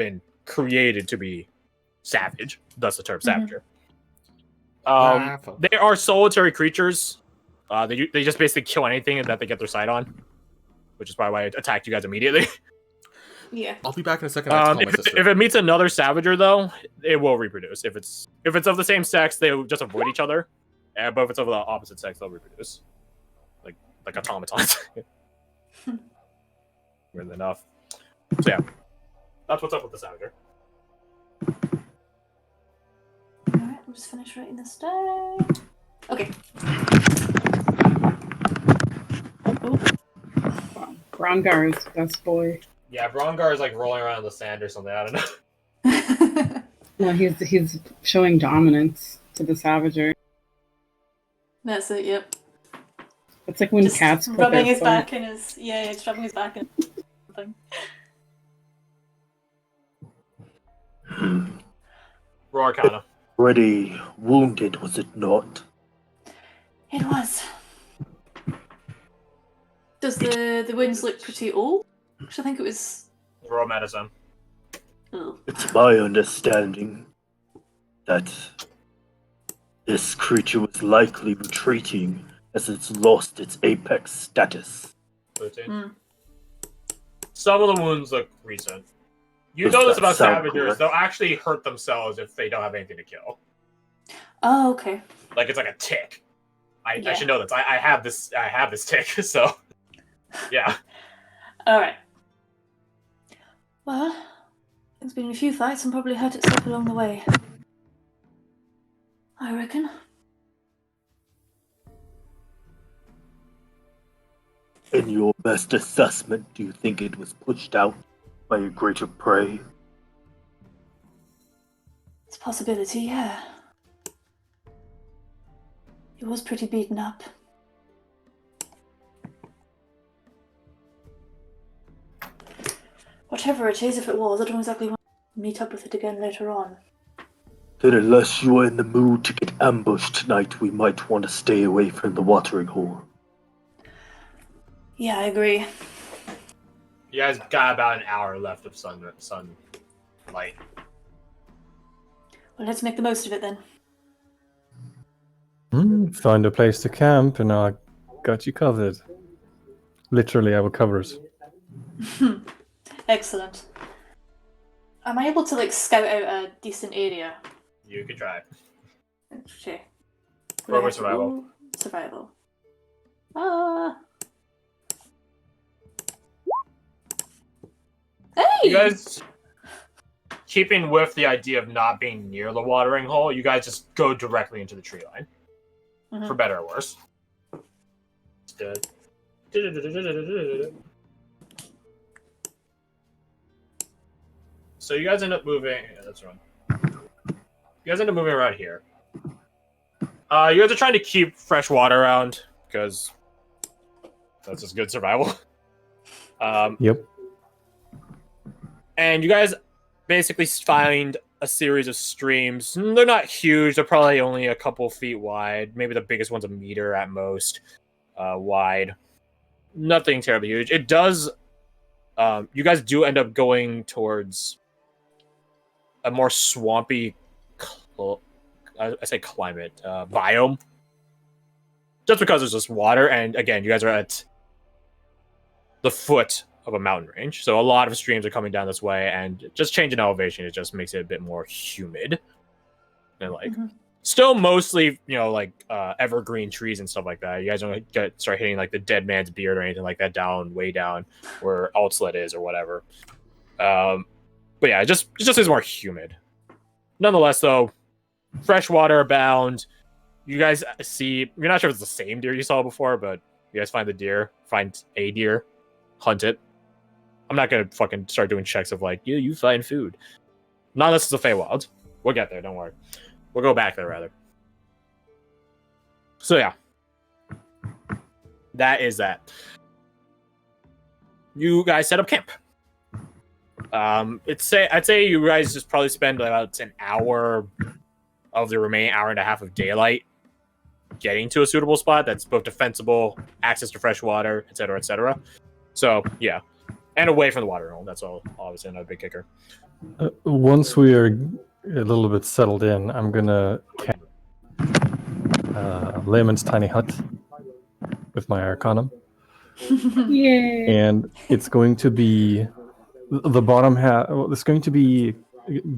been created to be savage, thus the term savager. They are solitary creatures. They just basically kill anything that they get their sight on, which is probably why it attacked you guys immediately. Yeah. I'll be back in a second. If it meets another savager, though, it will reproduce. If it's of the same sex, they will just avoid each other. But if it's of the opposite sex, they'll reproduce, like automatons. Weird enough. So yeah, that's what's up with the savager. Alright, I'll just finish writing this down. Okay. Wow. Brongar is the best boy. Yeah, Brongar is like rolling around in the sand or something. I don't know. Well, he's showing dominance to the savager. That's it. Yep. It's like when Just cats put rubbing their his back in his just rubbing his back in something. Roar Arcana. Already wounded, was it not? It was. Does the wounds look pretty old? I think it was. Roll medicine. Oh. It's my understanding that this creature was likely retreating as it's lost its apex status. 13. Some of the wounds look recent. You Does know this that about sound savagers, correct? they'll actually hurt themselves if they don't have anything to kill. Oh, okay. Like it's like a tick. I Yeah. should know this. I have this tick, so yeah. Alright. Well, it's been a few fights and probably hurt itself along the way. I reckon. In your best assessment, do you think it was pushed out by a greater prey? It's a possibility, yeah. It was pretty beaten up. Whatever it is, if it was, I don't exactly want to meet up with it again later on. Then unless you are in the mood to get ambushed tonight, we might want to stay away from the watering hole. Yeah, I agree. You guys got about an hour left of sunlight. Well, let's make the most of it then. Find a place to camp and I got you covered. Literally, I will cover it. Excellent. Am I able to scout out a decent area? You could try. Okay. Roll with survival. Survival. Hey! You guys, keeping with the idea of not being near the watering hole, you guys just go directly into the tree line. Mhm. For better or worse. So you guys end up moving. Yeah, that's wrong. You guys end up moving around here. You guys are trying to keep fresh water around because that's just good survival. Yep. And you guys basically find a series of streams. They're not huge. They're probably only a couple feet wide. Maybe the biggest one's a meter at most wide. Nothing terribly huge. It does. You guys do end up going towards a more swampy, I say climate, biome. Just because there's just water, and again, you guys are at the foot of a mountain range, so a lot of streams are coming down this way, and just changing elevation, it just makes it a bit more humid. And still mostly, evergreen trees and stuff like that. You guys don't start hitting the dead man's beard or anything like that way down where Altsled is or whatever. But yeah, it just is more humid. Nonetheless, though, fresh water abound. You guys see, you're not sure if it's the same deer you saw before, but you guys find a deer, hunt it. I'm not gonna fucking start doing checks of you find food. Not unless it's a Feywild. We'll get there, don't worry. We'll go back there, rather. So yeah. That is that. You guys set up camp. I'd say you guys just probably spend about an hour of the remaining hour and a half of daylight getting to a suitable spot that's both defensible, access to fresh water, etc., etc. So, yeah. And away from the water realm. That's all. Obviously, another big kicker. Once we are a little bit settled in, I'm gonna cast Layman's Tiny Hut with my Arcanum. Yay. And it's going to be the bottom half. It's going to be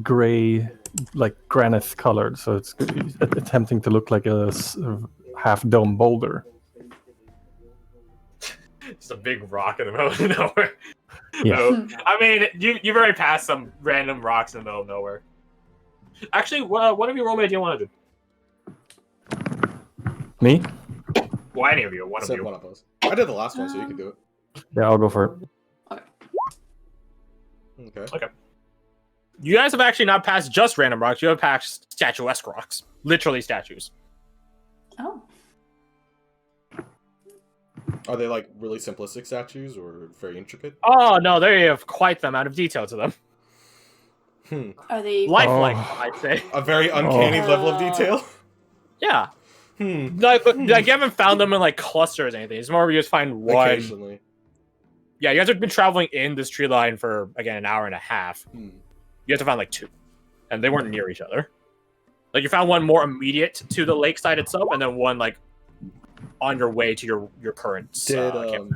gray, like granite colored, so it's attempting to look like a half dome boulder. Just a big rock in the middle of nowhere. Yeah. No. I mean, you've already passed some random rocks in the middle of nowhere. Actually, one of you roll me a deal 100. Me? Well, any of you. One of Said you. one of us. I did the last one, so you can do it. Yeah, I'll go for it. Okay. You guys have actually not passed just random rocks. You have passed statuesque rocks. Literally statues. Oh. Are they like really simplistic statues or very intricate? Oh, no, they have quite the amount of detail to them. Are they Lifelike, Oh. I'd say. A very uncanny level of detail? Yeah. Like, you haven't found them in like clusters or anything. It's more you just find one. Occasionally. Yeah, you guys have been traveling in this tree line for, again, an hour and a half. You have to find like 2. And they weren't near each other. Like, you found one more immediate to the lakeside itself, and then one, like, on your way to your current camp.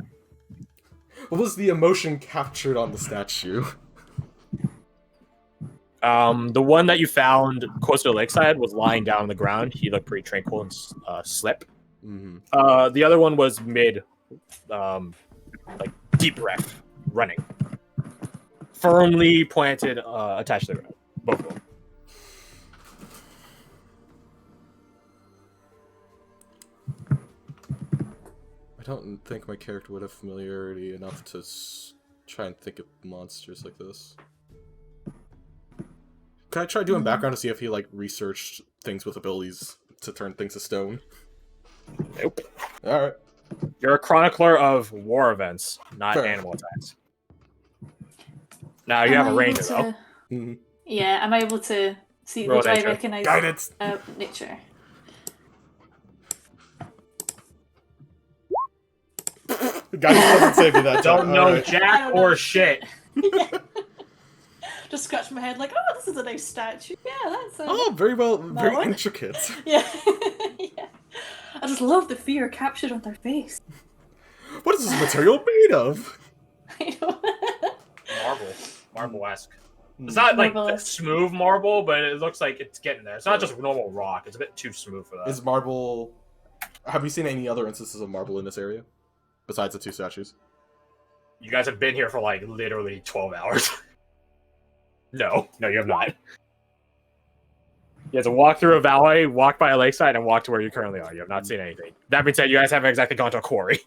What was the emotion captured on the statue? The one that you found close to the lakeside was lying down on the ground. He looked pretty tranquil and slept. The other one was mid, like deep breath, running, firmly planted, attached to the ground. Both of them. I don't think my character would have familiarity enough to try and think of monsters like this. Can I try doing background to see if he like researched things with abilities to turn things to stone? Nope. Alright. You're a chronicler of war events, not Fair. animal attacks. Now you have a ranger though. Yeah, am I able to see Roll what I nature. recognize? Guidance! Nature. Guidance doesn't save you that time. Don't know Alright. jack or shit. Yeah. Just scratch my head like, oh, this is a nice statue. Yeah, that's Oh, very well, very one. intricate. Yeah. Yeah. I just love the fear captured on their face. What is this material made of? I know. Marble-esque. It's not like Marble-esque. smooth marble, but it looks like it's getting there. It's not just normal rock. It's a bit too smooth for that. Is marble... Have you seen any other instances of marble in this area? Besides the 2 statues? You guys have been here for like literally 12 hours. No, you have not. You have to walk through a valley, walk by a lakeside, and walk to where you currently are. You have not seen anything. That being said, you guys haven't exactly gone to a quarry.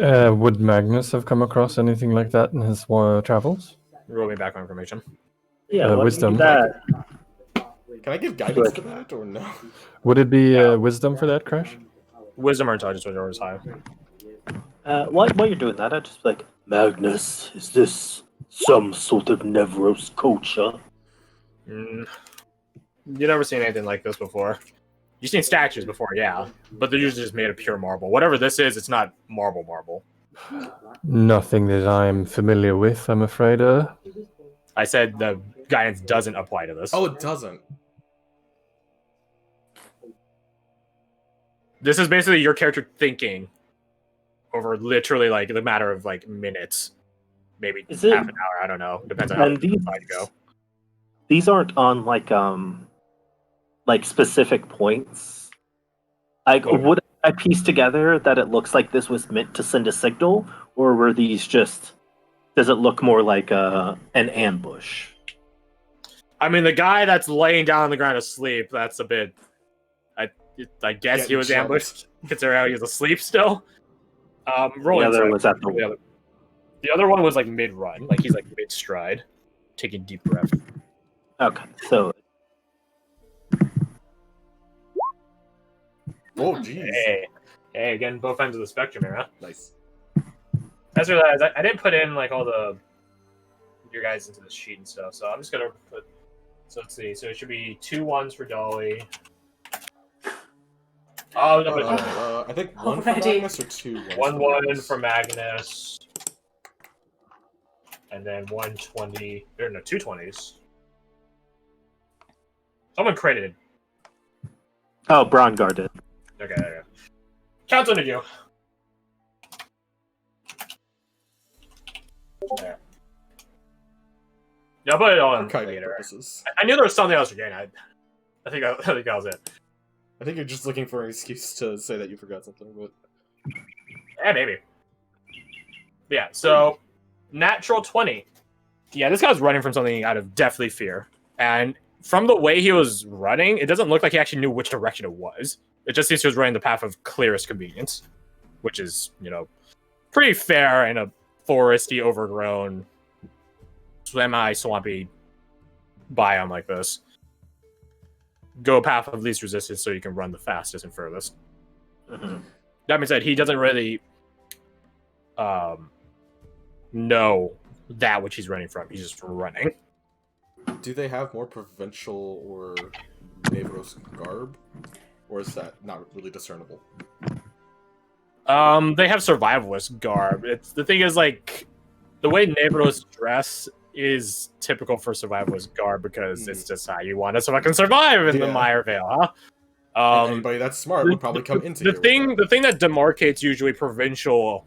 Would Magnus have come across anything like that in his travels? Roll me back on information. Yeah, wisdom. That. Can I give guidance to that, or no? Would it be wisdom for that, Crash? Wisdom or intelligence, whichever is higher. While you're doing that, I just like Magnus. Is this some sort of Nevros culture? You've never seen anything like this before. You've seen statues before, yeah, but they're usually just made of pure marble. Whatever this is, it's not marble. Nothing that I'm familiar with, I'm afraid. I said the guidance doesn't apply to this. Oh, it doesn't. This is basically your character thinking over literally like the matter of like minutes, maybe Is it- half an hour. I don't know. Depends on how And these, far you go. these aren't on like specific points. Like, would I piece together that it looks like this was meant to send a signal, or were these just? Does it look more like an ambush? I mean, the guy that's laying down on the ground asleep, that's a bit. I guess he Getting was jumped. ambushed. Considering how he was asleep still. Roll The other insight was at the other one was like mid-run, like he's like mid-stride, taking deep breath. Okay, so Oh, jeez. Hey, again, both ends of the spectrum here, huh? Nice. As realized, I didn't put in like all the your guys into the sheet and stuff, so I'm just gonna put. So let's see. So it should be 2 1s for Dolly. Oh, no, but I think 1 for Already. Magnus or 2 ones 1 for 1 Magnus? for Magnus. and then 120. There are no 220s. Someone credited. Oh, Brongar did. Okay, there you go. Counts on you. There. Yeah, I'll put it on Archiving later. purposes. I knew there was something else again. I think that was it. I think you're just looking for an excuse to say that you forgot something, but Yeah, maybe. Yeah, so natural 20. Yeah, this guy's running from something out of deathly fear. And from the way he was running, it doesn't look like he actually knew which direction it was. It just seems he was running the path of clearest convenience, which is, pretty fair in a foresty, overgrown, semi-swampy biome like this. Go path of least resistance so you can run the fastest and furthest. Mhm. That being said, he doesn't really know that which he's running from. He's just running. do they have more provincial or Navros garb? Or is that not really discernible? They have survivalist garb. The thing is, like, the way Navros dress is typical for survivalist garb because it's just how you want us to fucking survive in the Yeah. Mire Vale, huh? And anybody that's smart would probably come into the here thing. with The thing that demarcates usually provincial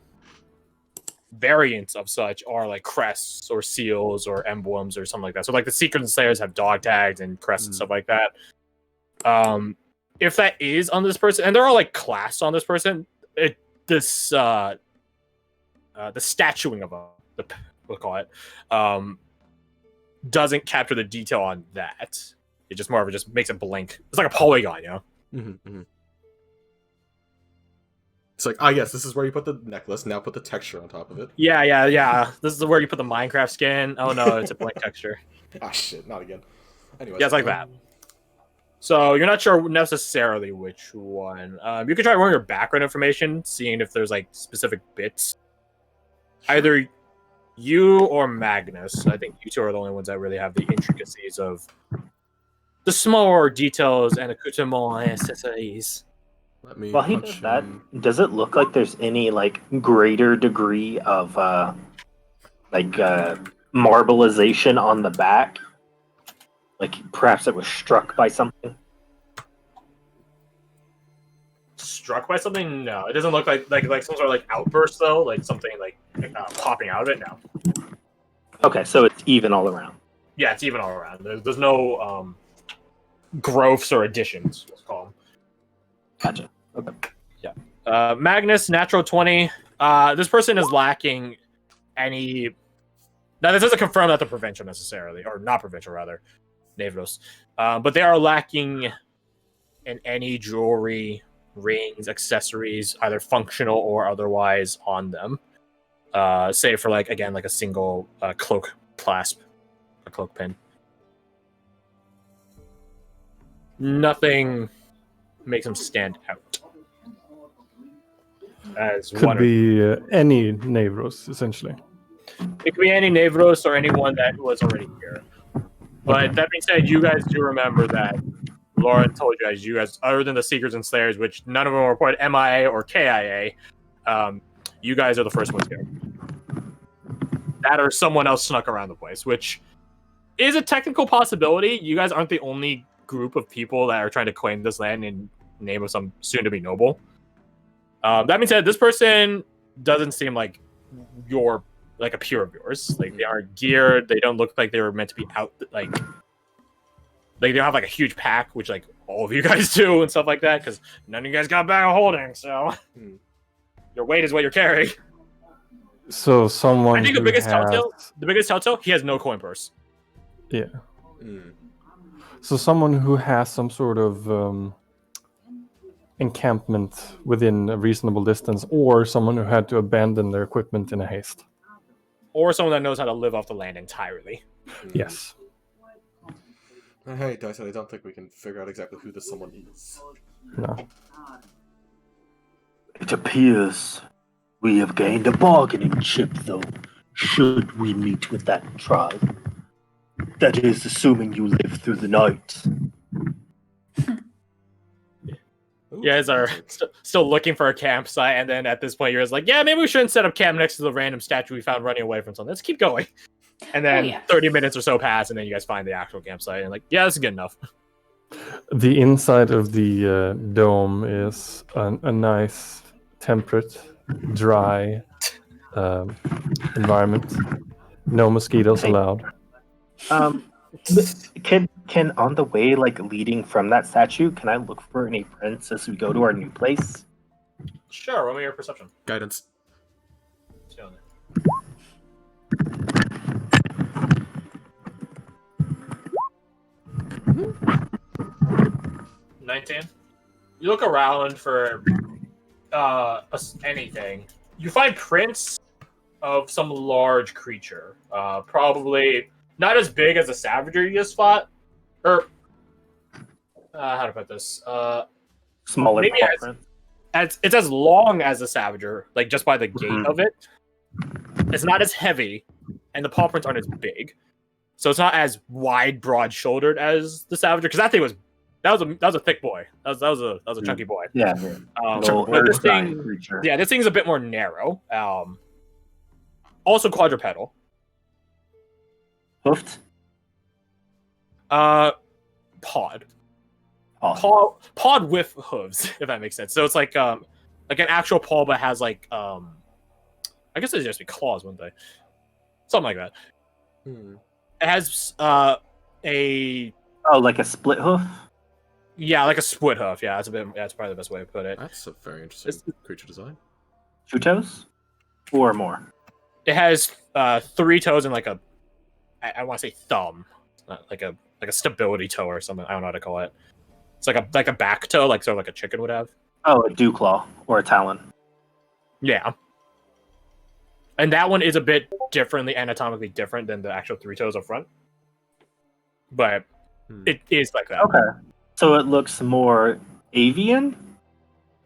variants of such are like crests or seals or emblems or something like that. So like the Secret and Slayers have dog tags and crests and stuff like that. If that is on this person, and there are like class on this person, the statuing of we'll call it, doesn't capture the detail on that. It just more of it just makes it blank. It's like a polygon, you know. Mm-hmm. It's like, yes, this is where you put the necklace. Now put the texture on top of it. Yeah. This is where you put the Minecraft skin. Oh no, it's a blank texture. Ah, shit, not again. Anyway, Yeah, it's like that. So you're not sure necessarily which one. You can try running your background information, seeing if there's like specific bits. Either you or Magnus. I think you two are the only ones that really have the intricacies of the smaller details and accoutrement accessories. Let me While he punch does that, in. does it look like there's any like greater degree of marbleization on the back? Like perhaps it was struck by something? Struck by something? No, it doesn't look like some sort of like outburst though, like something like popping out of it. No. Okay, so it's even all around. Yeah, it's even all around. There's no growths or additions. Let's call them. Gotcha. Okay. Magnus, natural 20. This person is lacking any. Now, this doesn't confirm that they're provincial necessarily, or not provincial, rather, Navros. But they are lacking in any jewelry, rings, accessories, either functional or otherwise, on them. Save for, like a single cloak clasp, a cloak pin. Nothing makes them stand out. As Could one be any Navros, essentially. It could be any Navros or anyone that was already here. But that being said, you guys do remember that Lauren told you guys, other than the Seekers and Slayers, which none of them were reported MIA or KIA, you guys are the first ones here. That or someone else snuck around the place, which is a technical possibility. You guys aren't the only group of people that are trying to claim this land in name of some soon-to-be noble. That being said, this person doesn't seem like a peer of yours. Like, they aren't geared. They don't look like they were meant to be out. Like they don't have like a huge pack, which like all of you guys do and stuff like that. Because none of you guys got a bag of holding, so your weight is what you're carrying. So someone. I think the biggest telltale, he has no coin purse. Yeah. So someone who has some sort of encampment within a reasonable distance, or someone who had to abandon their equipment in a haste. Or someone that knows how to live off the land entirely. Yes. Hey, Dyson, I don't think we can figure out exactly who this someone is. No. It appears we have gained a bargaining chip, though, should we meet with that tribe. That is, assuming you live through the night. You guys are still looking for a campsite, and then at this point, you're just like, yeah, maybe we shouldn't set up camp next to the random statue we found running away from something. Let's keep going. And then 30 minutes or so pass, and then you guys find the actual campsite, and like, yeah, this is good enough. The inside of the dome is a nice, temperate, dry environment. No mosquitoes allowed. Can on the way, like leading from that statue, can I look for any prints as we go to our new place? Sure, roll me your perception. Guidance. 19. You look around for anything. You find prints of some large creature. Probably not as big as a savager you just fought. Or how to put this? Smaller maybe it's as long as a savager, like just by the gait of it. It's not as heavy, and the paw prints aren't as big. So it's not as wide, broad-shouldered as the savager, because that was a thick boy. That was a chunky boy. Yeah. But this thing's a bit more narrow. Also quadrupedal. Hoofed. Pod with hooves, if that makes sense. So it's like an actual paw, but has like I guess it'd just be claws, wouldn't they? Something like that. It has like a split hoof. Yeah, like a split hoof. Yeah, that's probably the best way to put it. That's a very interesting creature design. 2 toes, or more. It has 3 toes and like I want to say thumb, like a stability toe or something. I don't know how to call it. It's like a back toe, like sort of like a chicken would have. Oh, a dew claw or a talon. Yeah. And that one is a bit differently, anatomically different than the actual 3 toes up front. But it is like that. Okay. So it looks more avian?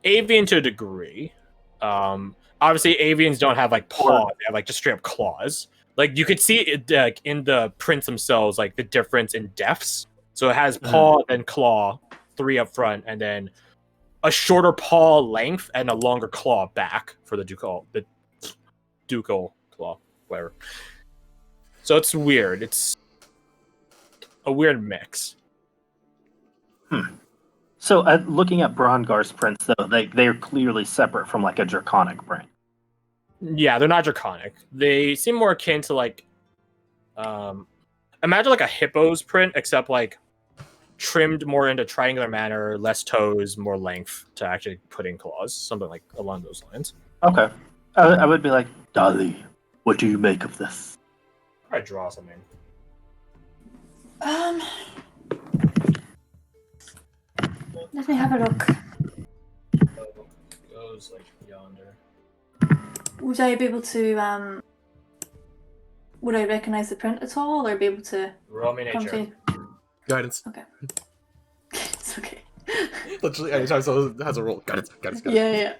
Avian to a degree. Obviously, avians don't have like paws; they have like just straight up claws. Like you could see it like in the prints themselves, like the difference in depths. So it has paw and claw, 3 up front, and then a shorter paw length and a longer claw back for the ducal claw, whatever. So it's weird. It's a weird mix. So looking at Brongar's prints, though, they're clearly separate from like a draconic print. Yeah, they're not draconic. They seem more akin to like, imagine like a hippo's print, except like trimmed more into triangular manner, less toes, more length to actually put in claws, something like along those lines. Okay, I would be like, Dali, what do you make of this? I draw something. Let me have a look. Goes like yonder. Would I be able to would I recognize the print at all, or be able to Roll me nature. Guidance. Okay. It's okay. Literally, anytime someone has a roll, guidance. Yeah.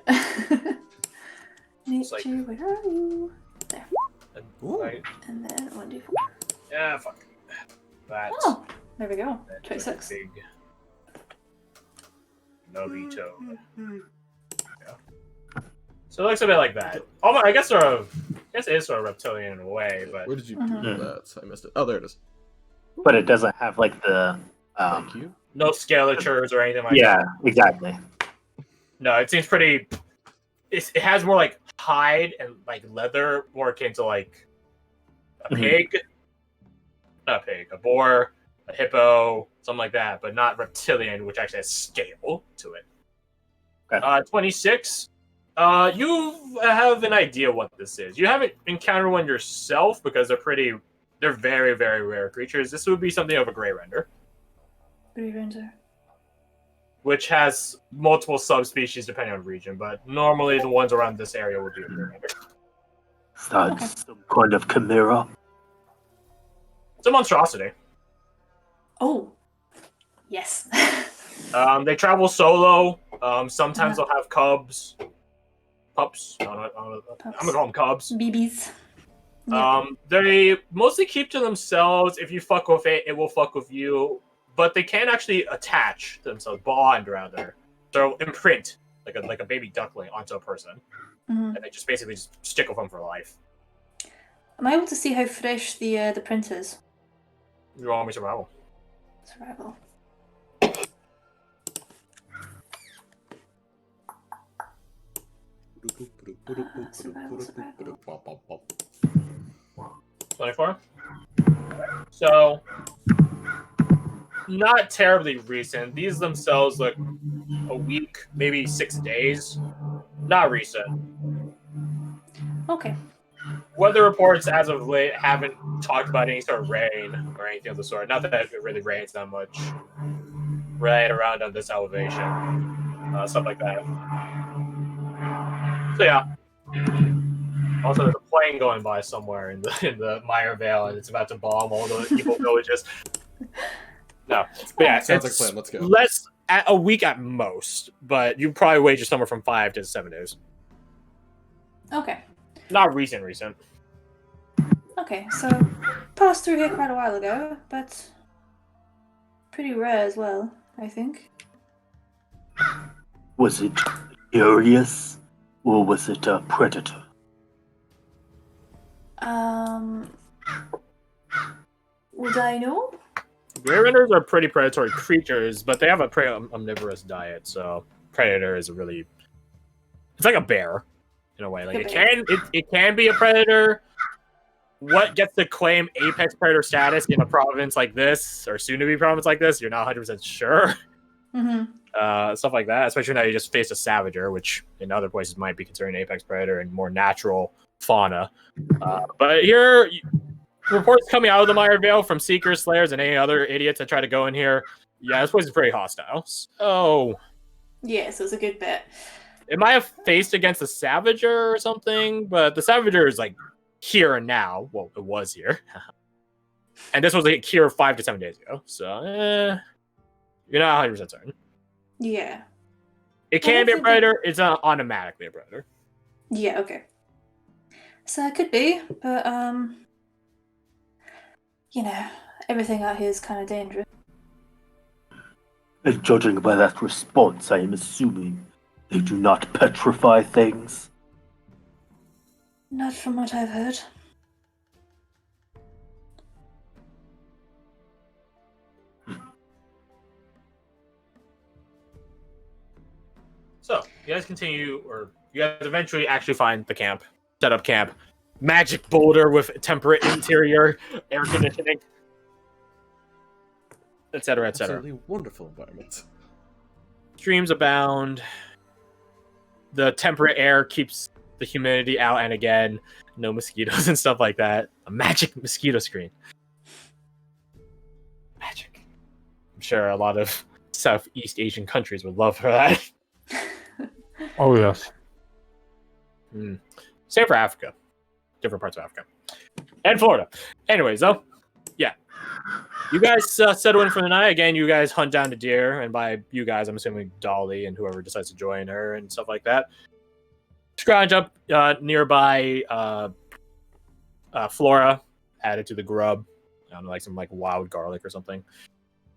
It's like- Nature, where are you? There. Right. And then 1d4. Yeah, fuck. That's Oh, there we go. 26. big. Nobito. Yeah. So it looks a bit like that. Oh, I guess it is sort of reptilian in a way, but Where did you Mhm. do that? I missed it. Oh, there it is. But it doesn't have like the Thank you. no scalatures or anything like yeah, that. exactly. No, it seems pretty. It has more like hide and like leather, more akin to like a pig, not a pig, a boar, a hippo, something like that, but not reptilian, which actually has scale to it. Okay. 26. You have an idea what this is. You haven't encountered one yourself because they're very, very rare creatures. This would be something of a gray render, Grey Ranger. which has multiple subspecies depending on region, but normally the ones around this area would be a gray render. That's some kind of chimera. It's a monstrosity. Oh. Yes. They travel solo. Sometimes they'll have cubs. Pups. I'm gonna call them cubs. BBs. They mostly keep to themselves. If you fuck with it, it will fuck with you. But they can actually attach themselves, bond rather, So imprint like a baby duckling onto a person, Mhm. and they just basically just stick with them for life. Am I able to see how fresh the print is? You want me to survival? Survival. Survival. 24. So, not terribly recent. These themselves look a week, maybe 6 days. Not recent. Okay. Weather reports as of late haven't talked about any sort of rain or anything of the sort. Not that it really rains that much right around on this elevation. Stuff like that. So yeah. Also, there's a plane going by somewhere in the Meyer Vale, and it's about to bomb all the evil villages. No, but yeah, Sounds like it's a plan. Let's go. less at a week at most, but you probably wager somewhere from 5 to 7 days. Okay. Not recent. Okay, so passed through here quite a while ago, but pretty rare as well, I think. Was it curious, or was it a predator? Would I know? Raveners are pretty predatory creatures, but they have a pretty omnivorous diet, so predator is really... It's like a bear, in a way. Like it can be a predator. What gets to claim apex predator status in a province like this, or soon-to-be province like this, you're not 100% sure. Mm-hmm. Stuff like that, especially now you just faced a Savager, which in other places might be considered an apex predator and more natural fauna. But here, reports coming out of the Meyer Vale from Seekers, Slayers, and any other idiots that try to go in here, yeah, this place is pretty hostile. So, Yeah, so it's a good bet. it might have faced against a Savager or something, but the Savager is like here and now. Well, it was here. And this was like here 5 to 7 days ago. So, you're not 100% certain. Yeah. It can be a predator. It's not automatically a predator. Yeah, okay. So it could be, but everything out here is kind of dangerous. And judging by that response, I am assuming they do not petrify things. Not from what I've heard. So, you guys continue, or you guys eventually actually find the camp, set up camp. Magic boulder with temperate interior, air conditioning, etc., etc. Absolutely wonderful environment. Streams abound. The temperate air keeps the humidity out, and again, no mosquitoes and stuff like that. A magic mosquito screen. Magic. I'm sure a lot of Southeast Asian countries would love for that. Oh yes. Same for Africa. Different parts of Africa. And Florida. Anyways, though, yeah. You guys settle in for the night. Again, you guys hunt down the deer, and by you guys, I'm assuming Dolly and whoever decides to join her and stuff like that. Scrounge up nearby flora, add it to the grub. I don't know, like some wild garlic or something.